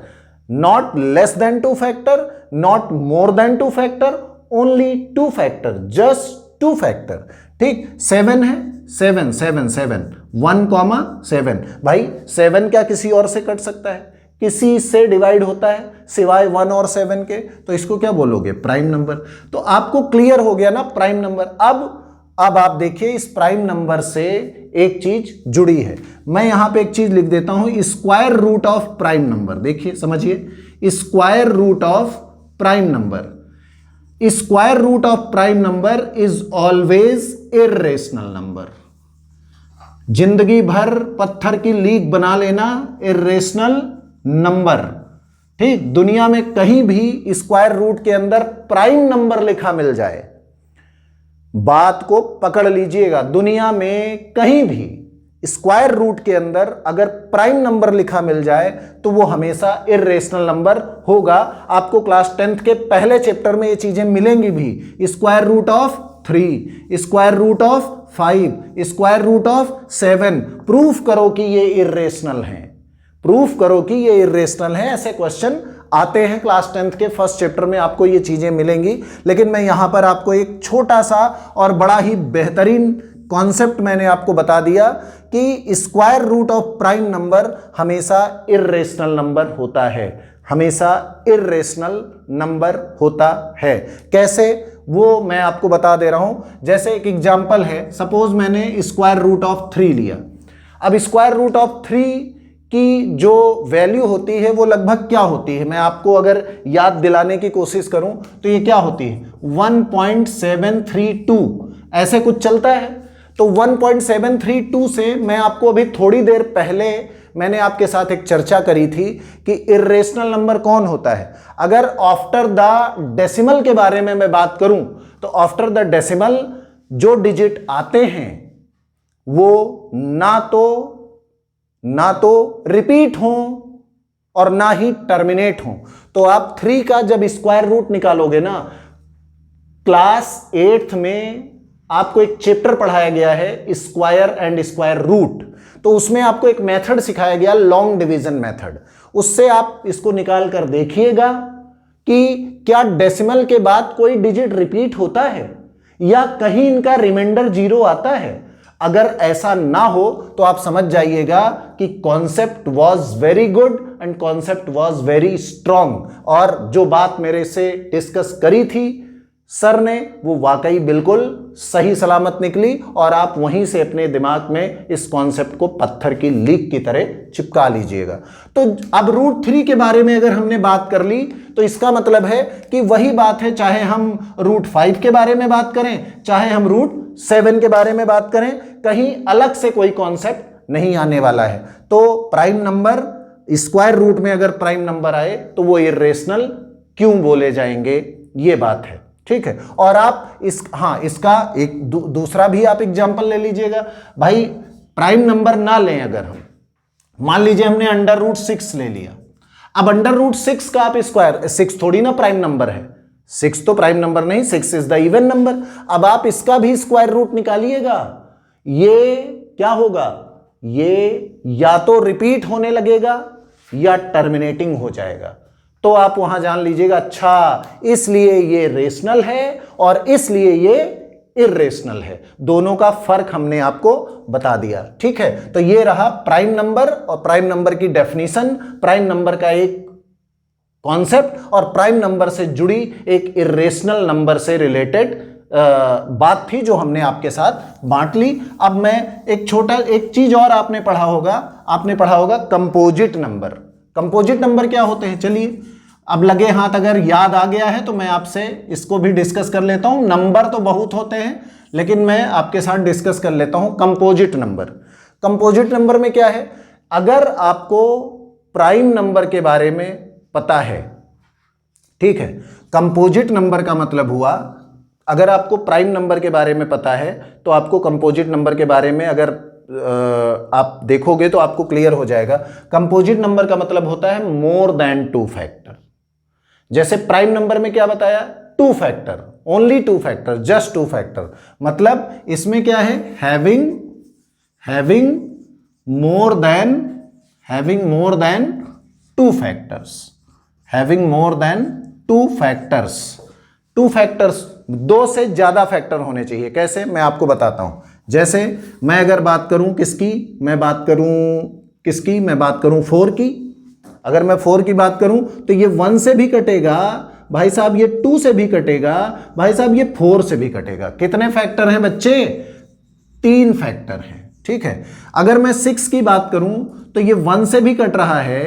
not less than 2 factor, not more than 2 factor, only 2 factor, just 2 factor. ठीक, 7 है, 7 7 7 1,7। भाई 7 क्या किसी और से कट सकता है? किसी से डिवाइड होता है सिवाय 1 और 7 के? तो इसको क्या बोलोगे? Prime number. तो आपको क्लियर हो गया ना प्राइम नंबर। अब आप देखिए, इस प्राइम नंबर से एक चीज जुड़ी है। मैं यहां पे एक चीज लिख देता हूं, square root of prime number. देखिए, समझिए, square root of prime number, square root of prime number is always irrational number. जिंदगी भर पत्थर की लीक बना लेना, इर्रेशनल नंबर। ठीक, दुनिया में कहीं भी स्क्वायर रूट के अंदर प्राइम नंबर लिखा मिल जाए, बात को पकड़ लीजिएगा, दुनिया में कहीं भी स्क्वायर रूट के अंदर अगर प्राइम नंबर लिखा मिल जाए तो वो हमेशा इर्रेशनल नंबर होगा। आपको क्लास 10th के पहले चैप्टर में ये चीजें मिलेंगी भी। Square root of 3, square root of 5, square root of 7, proof करो कि ये इर्रेशनल हैं, प्रूफ करो कि ये इर्रेशनल है। ऐसे क्वेश्चन आते हैं क्लास 10th के फर्स्ट चैप्टर में, आपको ये चीजें मिलेंगी। लेकिन मैं यहां पर आपको एक छोटा सा और बड़ा ही बेहतरीन कॉन्सेप्ट मैंने आपको बता दिया कि square root of prime number हमेशा इर्रेशनल नंबर होता है, हमेशा इर्रेशनल नंबर होता है। कैसे, वो मैं आपको बता दे रहा हूं। जैसे एक एग्जांपल है, सपोज मैंने स्क्वायर रूट ऑफ 3 लिया। अब स्क्वायर रूट ऑफ 3 की जो वैल्यू होती है वो लगभग क्या होती है, मैं आपको अगर याद दिलाने की कोशिश करूं तो ये क्या होती है? 1.732 ऐसे कुछ चलता है। तो 1.732 से मैं आपको अभी थोड़ी देर पहले मैंने आपके साथ एक चर्चा करी थी कि इर्रेशनल नंबर कौन होता है। अगर आफ्टर द डेसिमल के बारे में मैं बात करूं तो आफ्टर द डेसिमल जो डिजिट आते हैं वो ना तो रिपीट हो और ना ही टर्मिनेट हो। तो आप 3 का जब स्क्वायर रूट निकालोगे ना, क्लास 8th में आपको एक चैप्टर पढ़ाया गया है स्क्वायर एंड स्क्वायर रूट, तो उसमें आपको एक मेथड सिखाया गया लॉन्ग डिवीजन मेथड। उससे आप इसको निकाल कर देखिएगा कि क्या डेसिमल के बाद कोई डिजिट रिपीट होता है या कहीं इनका रिमाइंडर 0 आता है। अगर ऐसा ना हो तो आप समझ जाइएगा कि concept was very good and concept was very strong, और जो बात मेरे से डिस्कस करी थी सर ने वो वाकई बिल्कुल सही सलामत निकली, और आप वहीं से अपने दिमाग में इस कॉन्सेप्ट को पत्थर की लीक की तरह चिपका लीजिएगा। तो अब रूट 3 के बारे में अगर हमने बात कर ली तो इसका मतलब है कि वही बात है, चाहे हम रूट 5 के बारे में बात करें, चाहे हम रूट 7 के बारे में बात करें, कहीं अलग से कोई कॉन्सेप्ट नहीं आने वाला है। तो प्राइम नंबर स्क्वायर रूट में अगर प्राइम नंबर आए तो वो इर्रेशनल क्यों बोले जाएंगे, ये बात है। ठीक है, और आप इसका एक दूसरा भी आप एग्जांपल ले लीजिएगा। भाई प्राइम नंबर ना लें, अगर हम मान लीजिए हमने अंडर रूट 6 ले लिया, अब अंडर रूट 6 का आप स्क्वायर, 6 थोड़ी ना प्राइम नंबर है, 6 तो प्राइम नंबर नहीं, 6 इज द इवन नंबर। अब आप इसका भी स्क्वायर रूट निकालिएगा, ये क्या होगा, ये या तो रिपीट होने लगेगा या टर्मिनेटिंग हो जाएगा। तो आप वहां जान लीजिएगा, अच्छा इसलिए ये रेशनल है और इसलिए ये इर्रेशनल है। दोनों का फर्क हमने आपको बता दिया। ठीक है, तो ये रहा प्राइम नंबर और प्राइम नंबर की डेफिनेशन, प्राइम नंबर का एक कॉन्सेप्ट और प्राइम नंबर से जुड़ी एक इर्रेशनल नंबर से रिलेटेड बात थी जो हमने आपके साथ बांट ली। अब मैं एक चीज और आपने पढ़ा होगा कंपोजिट नंबर। कंपोजिट नंबर क्या होते हैं, चलिए अब लगे हाथ अगर याद आ गया है तो मैं आपसे इसको भी डिस्कस कर लेता हूं। नंबर तो बहुत होते हैं लेकिन मैं आपके साथ डिस्कस कर लेता हूं कंपोजिट नंबर। कंपोजिट नंबर में क्या है, अगर आपको प्राइम नंबर के बारे में पता है, ठीक है, कंपोजिट नंबर का मतलब हुआ अगर आपको प्राइम नंबर के बारे में पता है तो आपको कंपोजिट नंबर के बारे में अगर आप देखोगे तो आपको क्लियर हो जाएगा। कंपोजिट नंबर का मतलब होता है मोर देन 2 फैक्टर। जैसे प्राइम नंबर में क्या बताया, 2 factor, only 2 factor, just 2 factor. मतलब इसमें क्या है, having more than 2 factors, having more than 2 factors. 2 factors, 2 से ज्यादा फैक्टर होने चाहिए। कैसे, मैं आपको बताता हूं। जैसे मैं अगर बात करूं किसकी, मैं बात करूं 4 की। अगर मैं 4 की बात करूं तो ये 1 से भी कटेगा भाई साहब, ये 2 से भी कटेगा भाई साहब, ये 4 से भी कटेगा। कितने फैक्टर हैं बच्चे, 3 फैक्टर हैं। ठीक है, अगर मैं 6 की बात करूं तो ये 1 से भी कट रहा है,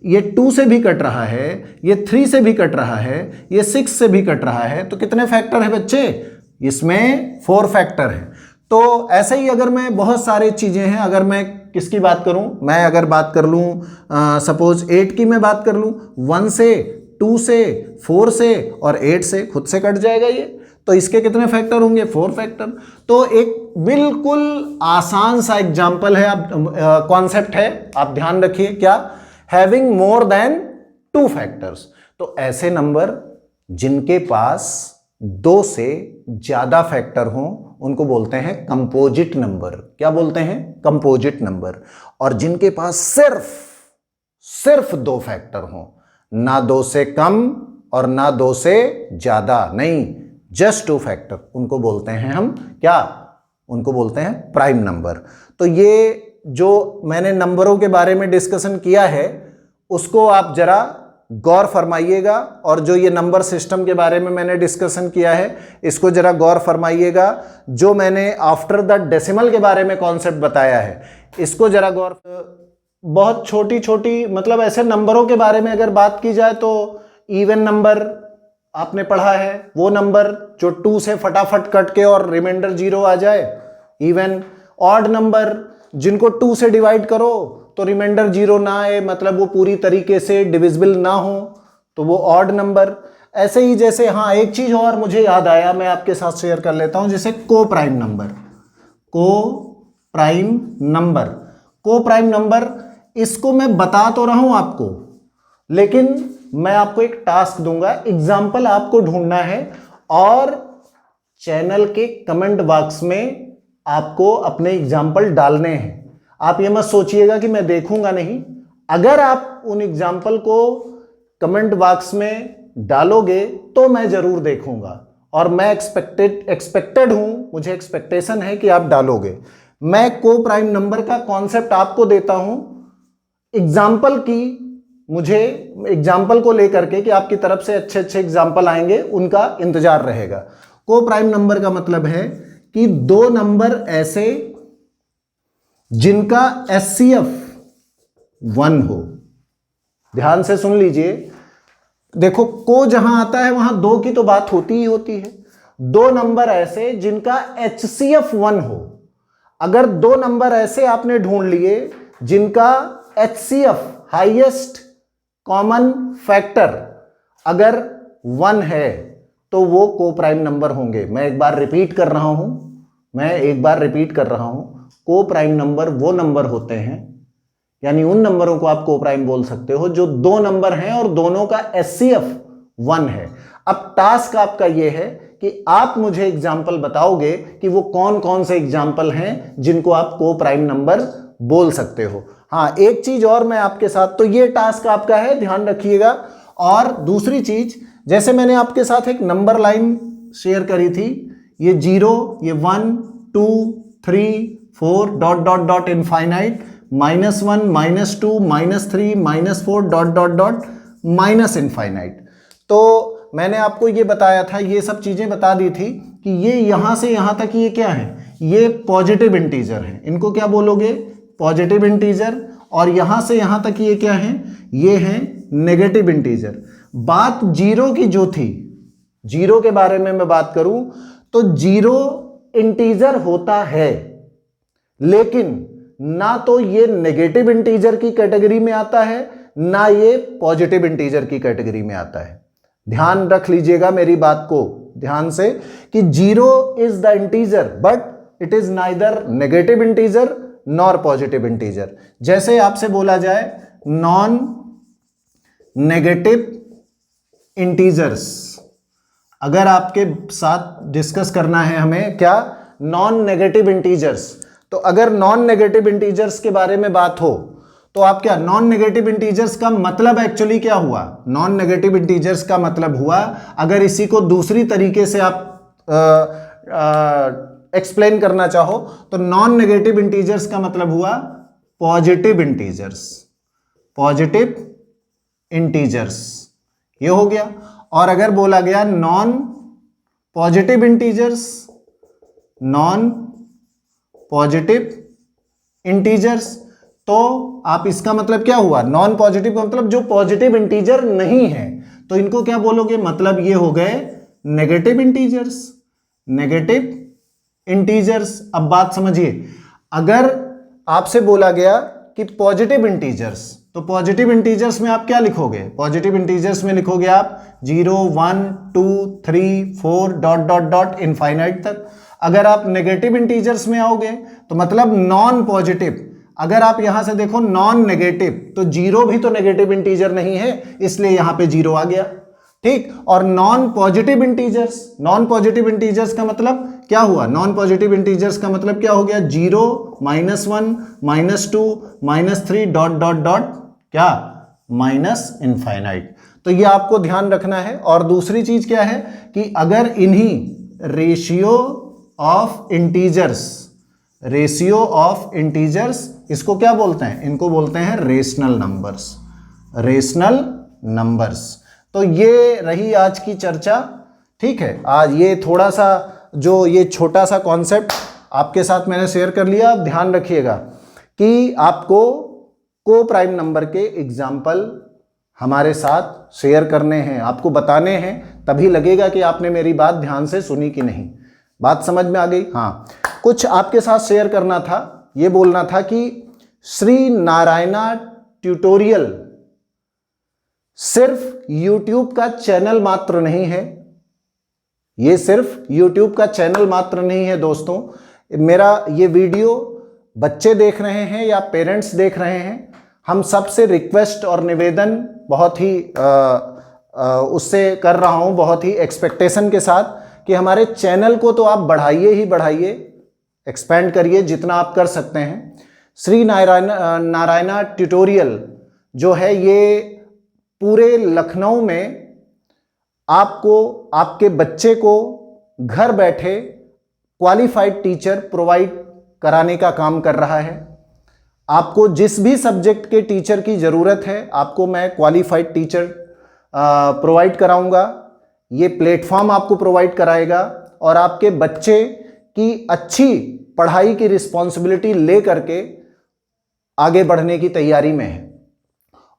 ये 2 से भी कट रहा है, ये 3 से भी कट रहा है, ये 6 से भी कट रहा है। तो कितने फैक्टर है बच्चे, इसमें 4 फैक्टर है। तो ऐसे ही अगर मैं बहुत सारी चीजें हैं, अगर मैं किसकी बात करूं, मैं अगर बात कर लूं सपोज 8 की मैं बात कर लूं, 1 से 2 से 4 से और 8 से, खुद से कट जाएगा ये। तो इसके कितने फैक्टर होंगे, 4 फैक्टर। तो एक बिल्कुल आसान सा एग्जांपल है, आप कॉन्सेप्ट है, आप ध्यान रखिए क्या, हैविंग मोर देन 2 फैक्टर्स। तो ऐसे नंबर जिनके पास 2 से ज्यादा फैक्टर हों उनको बोलते हैं कंपोजिट नंबर। क्या बोलते हैं, कंपोजिट नंबर। और जिनके पास सिर्फ 2 फैक्टर हों, ना 2 से कम और ना 2 से ज्यादा, नहीं, जस्ट 2 फैक्टर, उनको बोलते हैं हम क्या, उनको बोलते हैं प्राइम नंबर। तो ये जो मैंने नंबरों के बारे में डिस्कशन किया है उसको आप जरा गौर फरमाइएगा, और जो ये नंबर सिस्टम के बारे में मैंने डिस्कशन किया है इसको जरा गौर फरमाइएगा। जो मैंने आफ्टर द डेसिमल के बारे में कॉन्सेप्ट बताया है इसको जरा गौर, बहुत छोटी छोटी, मतलब ऐसे नंबरों के बारे में अगर बात की जाए तो इवन नंबर आपने पढ़ा है, वो नंबर जो 2 से फटाफट कट के और रिमाइंडर 0 आ जाए, इवन। ऑड नंबर जिनको 2 से डिवाइड करो तो रिमाइंडर 0 ना आए, मतलब वो पूरी तरीके से डिविजिबल ना हो, तो वो ऑड नंबर। ऐसे ही जैसे, हाँ एक चीज और मुझे याद आया, मैं आपके साथ शेयर कर लेता हूं, जैसे को प्राइम नंबर। को प्राइम नंबर इसको मैं बता तो रहा हूं आपको, लेकिन मैं आपको एक टास्क दूंगा, एग्जाम्पल आपको ढूंढना है और चैनल के कमेंट बॉक्स में आपको अपने एग्जाम्पल डालने हैं। आप ये मत सोचिएगा कि मैं देखूंगा नहीं, अगर आप उन एग्जाम्पल को कमेंट बॉक्स में डालोगे तो मैं जरूर देखूंगा, और मैं एक्सपेक्टेड हूं, मुझे एक्सपेक्टेशन है कि आप डालोगे। मैं को प्राइम नंबर का कॉन्सेप्ट आपको देता हूं एग्जाम्पल की, मुझे एग्जाम्पल को लेकर के कि आपकी तरफ से अच्छे अच्छे एग्जाम्पल आएंगे, उनका इंतजार रहेगा। को प्राइम नंबर का मतलब है कि दो नंबर ऐसे जिनका HCF 1 हो। ध्यान से सुन लीजिए, देखो को जहां आता है वहां दो की तो बात होती ही होती है। दो नंबर ऐसे जिनका HCF 1 हो। अगर दो नंबर ऐसे आपने ढूंढ लिए जिनका HCF हाईएस्ट कॉमन फैक्टर अगर 1 है तो वो को प्राइम नंबर होंगे। मैं एक बार रिपीट कर रहा हूं, को प्राइम नंबर वो नंबर होते हैं, यानी उन नंबरों को आप को प्राइम बोल सकते हो जो दो नंबर हैं और दोनों का HCF 1 है। अब टास्क आपका यह है कि आप मुझे एग्जाम्पल बताओगे कि वो कौन कौन से एग्जाम्पल हैं जिनको आप को प्राइम नंबर बोल सकते हो। हाँ एक चीज और मैं आपके साथ, तो ये टास्क आपका है, ध्यान रखिएगा। और दूसरी चीज, जैसे मैंने आपके साथ एक नंबर लाइन शेयर करी थी, ये 0, ये 1, 2, 3, 4 dot dot dot infinite, -1, -2, -3, -4 dot dot dot minus infinite. तो मैंने आपको ये बताया था, ये सब चीजें बता दी थी कि ये यहां से यहां तक ये क्या है, ये पॉजिटिव इंटीजर है, इनको क्या बोलोगे, पॉजिटिव इंटीजर। और यहां से यहां तक ये क्या है, ये है नेगेटिव इंटीजर। बात जीरो की जो थी, जीरो के बारे में मैं बात करूं तो जीरो इंटीजर होता है, लेकिन ना तो ये नेगेटिव इंटीजर की कैटेगरी में आता है, ना ये पॉजिटिव इंटीजर की कैटेगरी में आता है। ध्यान रख लीजिएगा मेरी बात को ध्यान से कि zero is the integer but it is neither negative integer nor positive integer. जैसे आपसे बोला जाए नॉन नेगेटिव इंटीजर्स, अगर आपके साथ डिस्कस करना है हमें क्या, नॉन नेगेटिव इंटीजर्स, तो अगर नॉन नेगेटिव इंटीजर्स के बारे में बात हो तो आप क्या, नॉन नेगेटिव इंटीजर्स का मतलब एक्चुअली क्या हुआ, नॉन नेगेटिव इंटीजर्स का मतलब हुआ, अगर इसी को दूसरी तरीके से आप एक्सप्लेन करना चाहो तो नॉन नेगेटिव इंटीजर्स का मतलब हुआ पॉजिटिव इंटीजर्स, पॉजिटिव इंटीजर्स, ये हो गया। और अगर बोला गया non positive integers, non positive integers, तो आप इसका मतलब क्या हुआ, नॉन पॉजिटिव का मतलब जो पॉजिटिव इंटीजर नहीं है, तो इनको क्या बोलोगे, मतलब ये हो गए नेगेटिव इंटीजर्स, नेगेटिव इंटीजर्स। अब बात समझिए, अगर आपसे बोला गया कि पॉजिटिव इंटीजर्स, तो पॉजिटिव इंटीजर्स में आप क्या लिखोगे, पॉजिटिव इंटीजर्स में लिखोगे आप 0, 1, 2, 3, 4 डॉट डॉट डॉट इनफाइनाइट तक। अगर आप नेगेटिव इंटीजर्स में आओगे तो मतलब नॉन पॉजिटिव, अगर आप यहां से देखो नॉन नेगेटिव, तो जीरो भी तो नेगेटिव इंटीजर नहीं है, इसलिए यहां पे जीरो आ गया, ठीक। और non positive integers, non positive integers का मतलब क्या हुआ, नॉन पॉजिटिव इंटीजर्स का मतलब क्या हो गया, 0, -1, -2, -3 डॉट डॉट डॉट क्या, माइनस इनफाइनाइट। तो ये आपको ध्यान रखना है। और दूसरी चीज क्या है कि अगर इन्हीं ratio of integers, ratio of integers, इसको क्या बोलते हैं, इनको बोलते हैं रेशनल नंबर्स, रेशनल नंबर्स। तो ये रही आज की चर्चा, ठीक है। आज ये थोड़ा सा जो ये छोटा सा कॉन्सेप्ट आपके साथ मैंने शेयर कर लिया। अब ध्यान रखिएगा कि आपको को प्राइम नंबर के एग्जाम्पल हमारे साथ शेयर करने हैं, आपको बताने हैं, तभी लगेगा कि आपने मेरी बात ध्यान से सुनी कि नहीं। बात समझ में आ गई। हाँ, कुछ आपके साथ शेयर करना था, ये बोलना था कि श्री नारायणा ट्यूटोरियल सिर्फ YouTube का चैनल मात्र नहीं है, ये सिर्फ YouTube का चैनल मात्र नहीं है दोस्तों। मेरा ये वीडियो बच्चे देख रहे हैं या पेरेंट्स देख रहे हैं, हम सबसे रिक्वेस्ट और निवेदन बहुत ही उससे कर रहा हूं, बहुत ही एक्सपेक्टेशन के साथ कि हमारे चैनल को तो आप बढ़ाइए ही बढ़ाइए, एक्सपेंड करिए जितना आप कर सकते हैं। श्री नारायणा ट्यूटोरियल जो है ये पूरे लखनऊ में आपको, आपके बच्चे को घर बैठे क्वालिफाइड टीचर प्रोवाइड कराने का काम कर रहा है। आपको जिस भी सब्जेक्ट के टीचर की ज़रूरत है, आपको मैं क्वालिफाइड टीचर प्रोवाइड कराऊंगा। ये प्लेटफॉर्म आपको प्रोवाइड कराएगा और आपके बच्चे की अच्छी पढ़ाई की रिस्पॉन्सिबिलिटी ले करके आगे बढ़ने की तैयारी में है।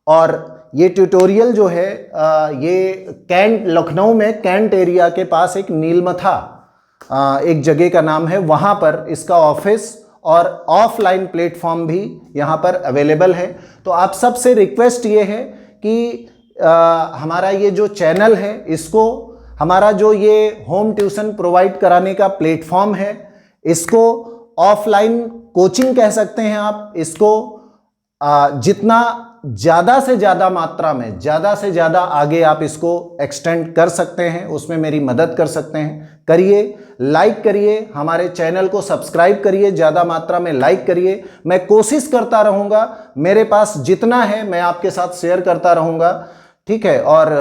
और ये ट्यूटोरियल जो है ये कैंट, लखनऊ में कैंट एरिया के पास एक नीलमथा एक जगह का नाम है, वहाँ पर इसका ऑफिस और ऑफलाइन प्लेटफॉर्म भी यहाँ पर अवेलेबल है। तो आप सबसे रिक्वेस्ट ये है कि हमारा ये जो चैनल है, इसको, हमारा जो ये होम ट्यूशन प्रोवाइड कराने का प्लेटफॉर्म है, इसको ऑफलाइन कोचिंग कह सकते हैं आप, इसको जितना ज़्यादा से ज़्यादा मात्रा में, ज़्यादा से ज़्यादा आगे आप इसको एक्सटेंड कर सकते हैं, उसमें मेरी मदद कर सकते हैं। करिए, लाइक करिए, हमारे चैनल को सब्सक्राइब करिए, ज़्यादा मात्रा में लाइक करिए। मैं कोशिश करता रहूँगा, मेरे पास जितना है मैं आपके साथ शेयर करता रहूँगा, ठीक है। और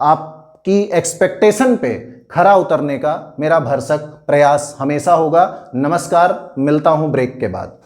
आपकी एक्सपेक्टेशन पे खरा उतरने का मेरा भरसक प्रयास हमेशा होगा। नमस्कार, मिलता हूँ ब्रेक के बाद।